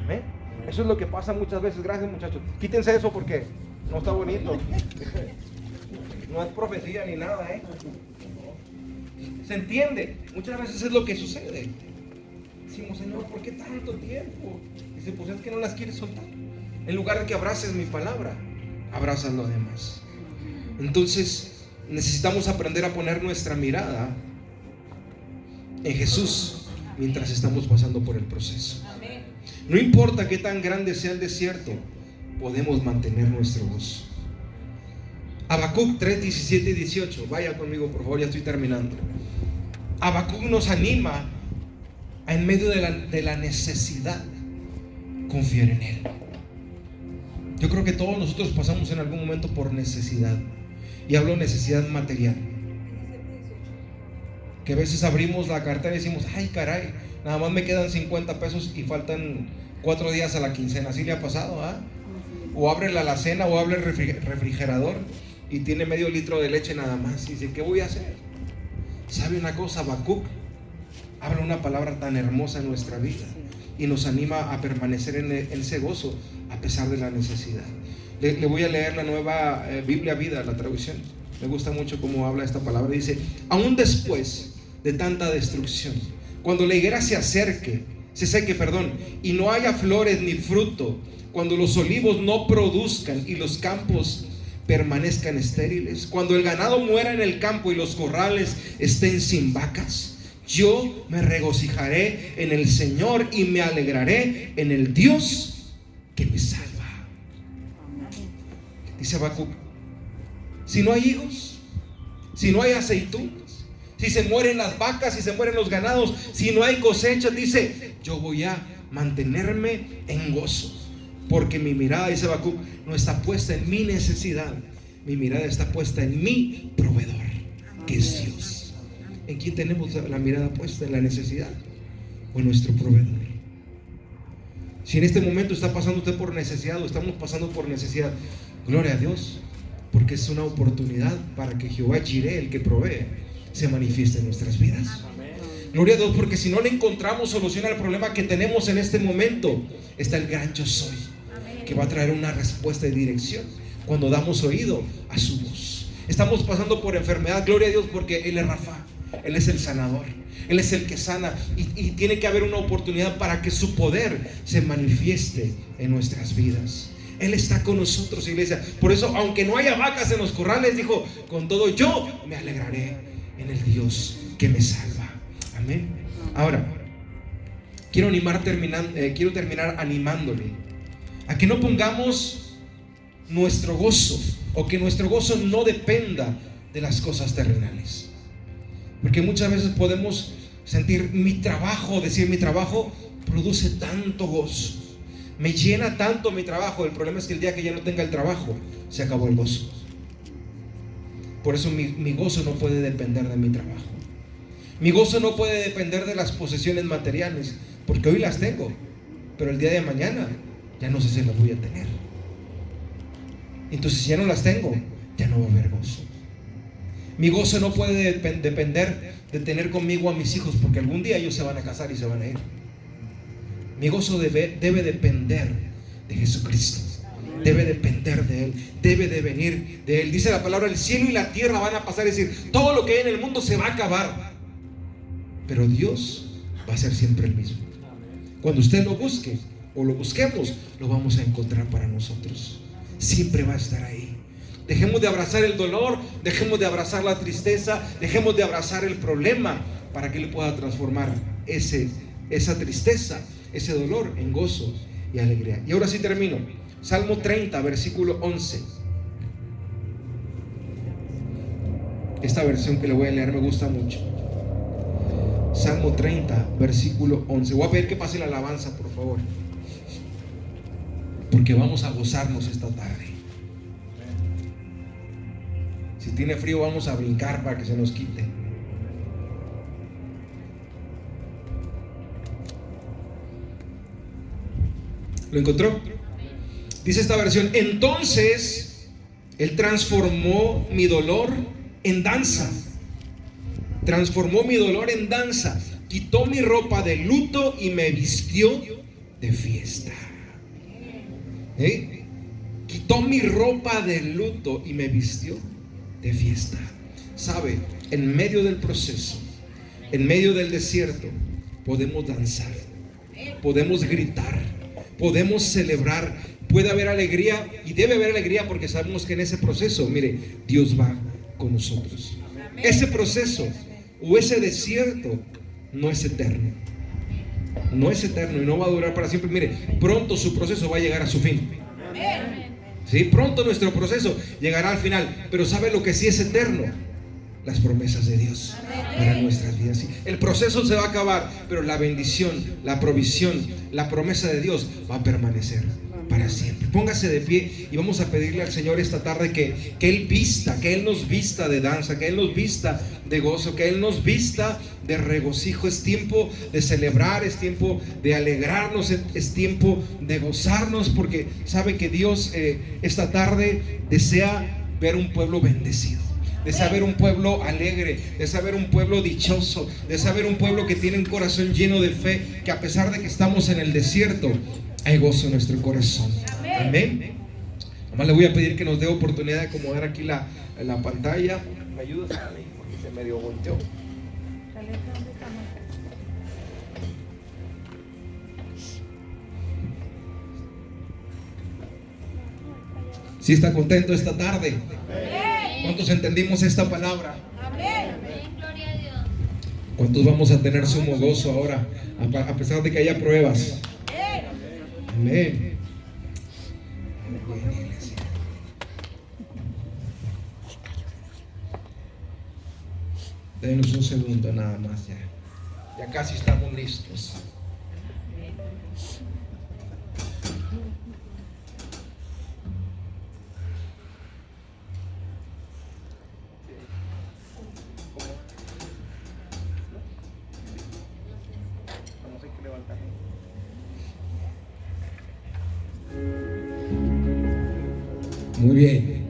¿Amén? Eso es lo que pasa muchas veces. Gracias, muchachos. Quítense eso porque no está bonito. No es profecía ni nada, ¿Se entiende? Muchas veces es lo que sucede. Decimos, Señor, ¿por qué tanto tiempo? Dice, pues es que no las quieres soltar. En lugar de que abraces mi palabra, abrazas lo demás. Entonces, necesitamos aprender a poner nuestra mirada en Jesús mientras estamos pasando por el proceso. No importa qué tan grande sea el desierto, podemos mantener nuestro gozo. Habacuc 3, 17 y 18. Vaya conmigo, por favor, ya estoy terminando. Habacuc nos anima a, en medio de la necesidad, confiar en Él. Yo creo que todos nosotros pasamos en algún momento por necesidad. Y hablo de necesidad material. Que a veces abrimos la cartera y decimos, ay caray, nada más me quedan 50 pesos y faltan 4 días a la quincena. ¿Así le ha pasado? O abre la alacena o abre el refrigerador y tiene medio litro de leche nada más. Y dice, ¿qué voy a hacer? ¿Sabe una cosa? Habacuc habla una palabra tan hermosa en nuestra vida y nos anima a permanecer en ese gozo a pesar de la necesidad. Le voy a leer la nueva Biblia Vida, la traducción. Me gusta mucho cómo habla esta palabra. Dice, aún después de tanta destrucción, cuando la higuera se seque, y no haya flores ni fruto, cuando los olivos no produzcan y los campos permanezcan estériles, cuando el ganado muera en el campo y los corrales estén sin vacas, yo me regocijaré en el Señor y me alegraré en el Dios que me salva. Dice Habacuc, si no hay higos, si no hay aceitunas, si se mueren las vacas, si se mueren los ganados, si no hay cosechas, dice, yo voy a mantenerme en gozo, porque mi mirada, dice Habacuc, no está puesta en mi necesidad, mi mirada está puesta en mi proveedor, que es Dios. ¿En quién tenemos la mirada puesta? ¿En la necesidad o en nuestro proveedor? Si en este momento está pasando usted por necesidad o estamos pasando por necesidad, gloria a Dios, porque es una oportunidad para que Jehová Jireh, el que provee, se manifieste en nuestras vidas. Gloria a Dios, porque si no le encontramos solución al problema que tenemos en este momento, está el gran yo soy, que va a traer una respuesta de dirección cuando damos oído a su voz. Estamos pasando por enfermedad, gloria a Dios, porque Él es Rafa, Él es el sanador, Él es el que sana, y tiene que haber una oportunidad para que su poder se manifieste en nuestras vidas. Él está con nosotros, iglesia. Por eso, aunque no haya vacas en los corrales, dijo, con todo yo me alegraré en el Dios que me salva. Amén. Ahora, quiero terminar animándole a que no pongamos nuestro gozo, o que nuestro gozo no dependa de las cosas terrenales. Porque muchas veces podemos sentir decir mi trabajo produce tanto gozo, me llena tanto mi trabajo. El problema es que el día que ya no tenga el trabajo, se acabó el gozo. Por eso mi gozo no puede depender de mi trabajo. Mi gozo no puede depender de las posesiones materiales, porque hoy las tengo, pero el día de mañana ya no sé si las voy a tener. Entonces, si ya no las tengo, ya no va a haber gozo. Mi gozo no puede depender de tener conmigo a mis hijos, porque algún día ellos se van a casar y se van a ir. Mi gozo debe depender de Jesucristo. Debe depender de Él, debe de venir de Él. Dice la palabra, el cielo y la tierra van a pasar, es decir, todo lo que hay en el mundo se va a acabar, pero Dios va a ser siempre el mismo. Cuando usted lo busque o lo busquemos, lo vamos a encontrar para nosotros. Siempre va a estar ahí. Dejemos de abrazar el dolor, dejemos de abrazar la tristeza, dejemos de abrazar el problema, para que Él pueda transformar esa tristeza, ese dolor en gozo y alegría. Y ahora sí termino. Salmo 30, versículo 11. Esta versión que le voy a leer me gusta mucho. Salmo 30, versículo 11. Voy a pedir que pase la alabanza, por favor, porque vamos a gozarnos esta tarde. Si tiene frío, vamos a brincar para que se nos quite. ¿Lo encontró? Dice esta versión: entonces Él transformó mi dolor en danza. Transformó mi dolor en danza. Quitó mi ropa de luto y me vistió de fiesta. Quitó mi ropa de luto y me vistió de fiesta. Sabe, en medio del proceso, en medio del desierto, podemos danzar, podemos gritar, podemos celebrar. Puede haber alegría y debe haber alegría, porque sabemos que en ese proceso, mire, Dios va con nosotros. Ese proceso o ese desierto no es eterno. No es eterno y no va a durar para siempre. Mire, pronto su proceso va a llegar a su fin. Sí, pronto nuestro proceso llegará al final. Pero ¿sabe lo que sí es eterno? Las promesas de Dios para nuestras vidas. Sí, el proceso se va a acabar, pero la bendición, la provisión, la promesa de Dios va a permanecer para siempre. Póngase de pie y vamos a pedirle al Señor esta tarde que Él nos vista de danza, que Él nos vista de gozo, que Él nos vista de regocijo. Es tiempo de celebrar, es tiempo de alegrarnos, es tiempo de gozarnos, porque sabe que Dios esta tarde desea ver un pueblo bendecido, de saber un pueblo alegre, de saber un pueblo dichoso, de saber un pueblo que tiene un corazón lleno de fe, que a pesar de que estamos en el desierto, hay gozo en nuestro corazón. Amén. Además le voy a pedir que nos dé oportunidad de acomodar aquí la pantalla. ¿Me ayudas, Ale? Porque se medio volteó. ¿Sí está contento esta tarde? ¿Cuántos entendimos esta palabra?
Amén. Gloria a Dios.
¿Cuántos vamos a tener sumo gozo ahora, a pesar de que haya pruebas? Amén. Denos un segundo nada más, ya casi estamos listos. Muy bien.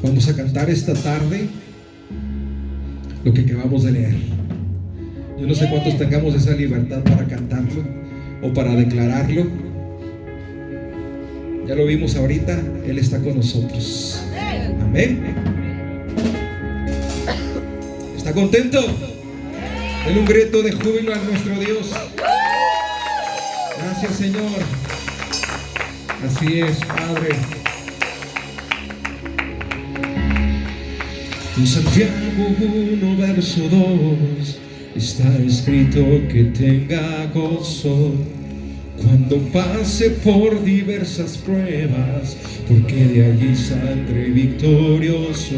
Vamos a cantar esta tarde lo que acabamos de leer. Yo no sé cuántos tengamos esa libertad para cantarlo o para declararlo. Ya lo vimos ahorita, Él está con nosotros. Amén. ¿Está contento? Dale un grito de júbilo a nuestro Dios. Gracias, Señor. Así es, Padre. En Santiago 1, verso 2, está escrito que tenga gozo cuando pase por diversas pruebas, porque de allí saldré victorioso.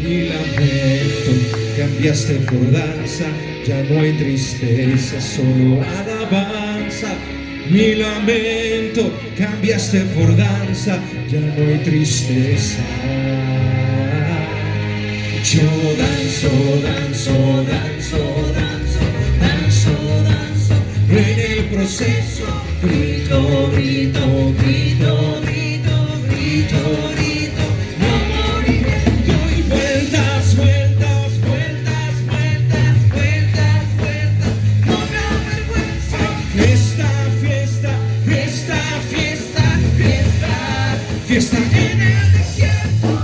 Mi lamento cambiaste por danza, ya no hay tristeza, solo alabanza. Mi lamento cambiaste por danza, ya no hay tristeza. Yo danzo, danzo, danzo, danzo, danzo, danzo. En el proceso grito, grito, grito, grito, grito, grito. No moriré. Doy vueltas, vueltas, vueltas, vueltas, vueltas, vueltas. No me avergüenzo. Fiesta, fiesta, fiesta, fiesta, fiesta, fiesta en el desierto.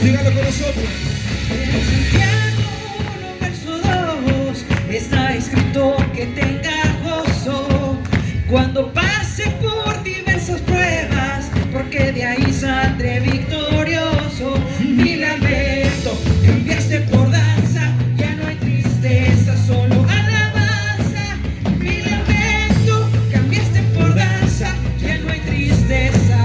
Dígalo con nosotros.
En Santiago 1, verso 2, está escrito que tenga gozo cuando pase por diversas pruebas, porque de ahí saldré victorioso. Mi lamento cambiaste por danza, ya no hay tristeza, solo alabanza. Mi lamento cambiaste por danza, ya no hay tristeza.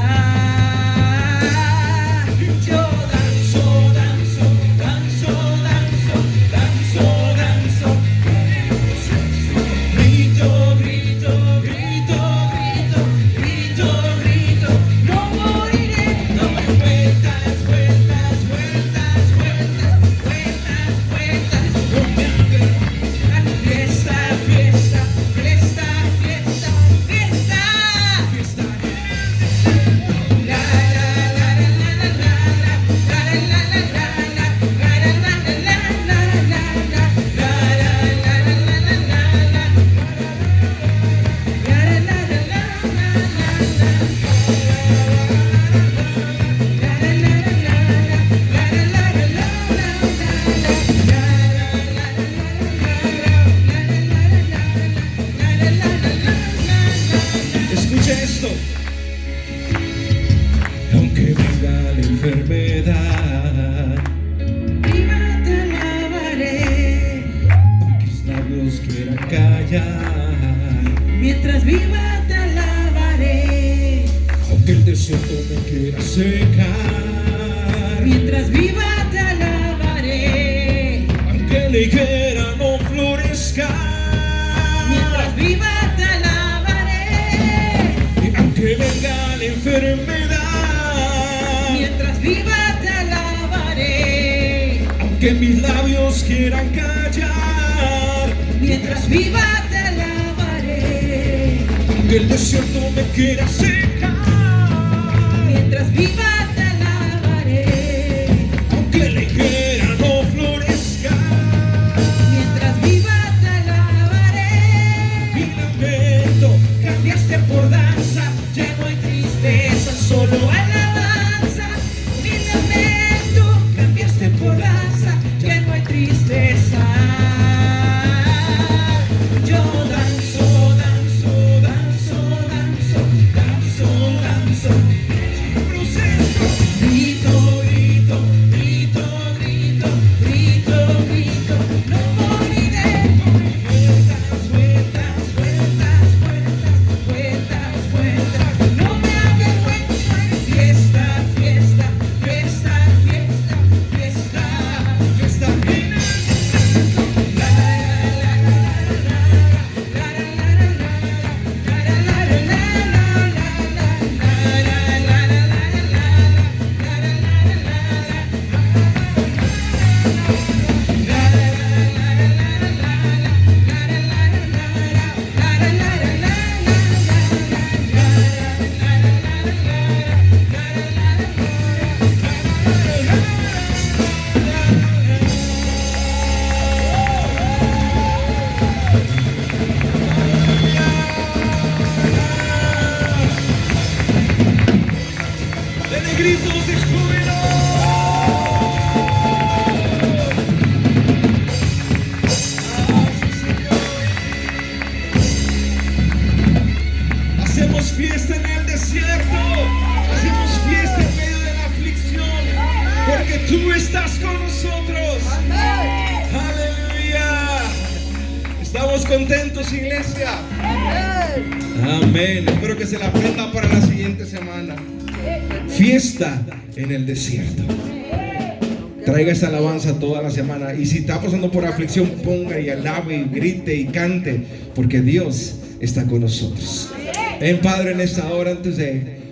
Esto. Aunque venga la enfermedad,
Viva te alabaré.
aunque mis labios quieran callar,
Mientras viva te alabaré.
aunque el desierto me quiera secar,
Mientras viva te alabaré.
aunque la higuera no florezca,
Mientras viva te alabaré.
aunque venga la enfermedad,
Mientras viva te alabaré.
aunque mis labios quieran callar,
Mientras viva te alabaré.
aunque el desierto me quiera secar,
Mientras viva te alabaré.
aunque la higuera no florezca,
Mientras viva te alabaré.
mi lamento cambiaste por danza, ya no hay tristeza, solo alabanza.
Mi lamento cambiaste por danza, ya no hay tristeza.
Yo danzo, danzo, danzo, danzo, danzo, danzo. Proceso. Grito, grito, grito, grito, grito, grito. No moriré. Vueltas, vueltas, vueltas, vueltas, vueltas, vueltas. No me avergüenzo. Fiesta, fiesta, fiesta, fiesta, fiesta, fiesta en el desierto. La, ¿Estamos contentos, iglesia? Amén. Espero que se la aprenda para la siguiente semana. Fiesta en el desierto. Traiga esta alabanza toda la semana. Y si está pasando por aflicción, ponga y alabe y grite y cante, porque Dios está con nosotros. Padre, en esta hora, antes de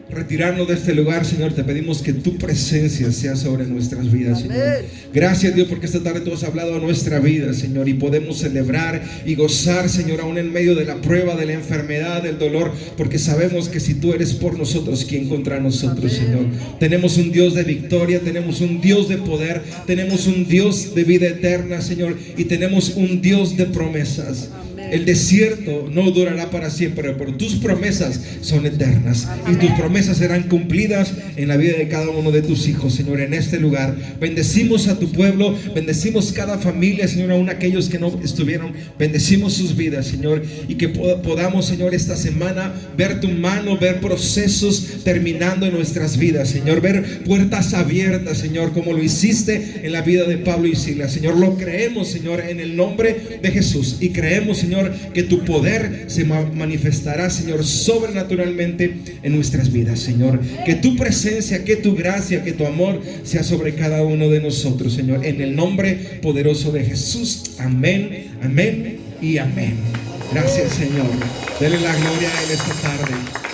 retirarnos de este lugar, Señor, te pedimos que tu presencia sea sobre nuestras vidas, Señor. Gracias, Dios, porque esta tarde tú has hablado a nuestra vida, Señor, y podemos celebrar y gozar, Señor, aún en medio de la prueba, de la enfermedad, del dolor, porque sabemos que si tú eres por nosotros, ¿quién contra nosotros, Señor? Tenemos un Dios de victoria, tenemos un Dios de poder, tenemos un Dios de vida eterna, Señor, y tenemos un Dios de promesas. El desierto no durará para siempre, pero tus promesas son eternas y tus promesas serán cumplidas en la vida de cada uno de tus hijos, Señor, en este lugar. Bendecimos a tu pueblo, bendecimos cada familia, Señor, aún aquellos que no estuvieron, bendecimos sus vidas, Señor, y que podamos, Señor, esta semana ver tu mano, ver procesos terminando en nuestras vidas, Señor, ver puertas abiertas, Señor, como lo hiciste en la vida de Pablo y Silas, Señor. Lo creemos, Señor, en el nombre de Jesús, y creemos, Señor, que tu poder se manifestará, Señor, sobrenaturalmente en nuestras vidas, Señor. Que tu presencia, que tu gracia, que tu amor sea sobre cada uno de nosotros, Señor, en el nombre poderoso de Jesús. Amén, amén y amén. Gracias, Señor. Dele la gloria a Él esta tarde.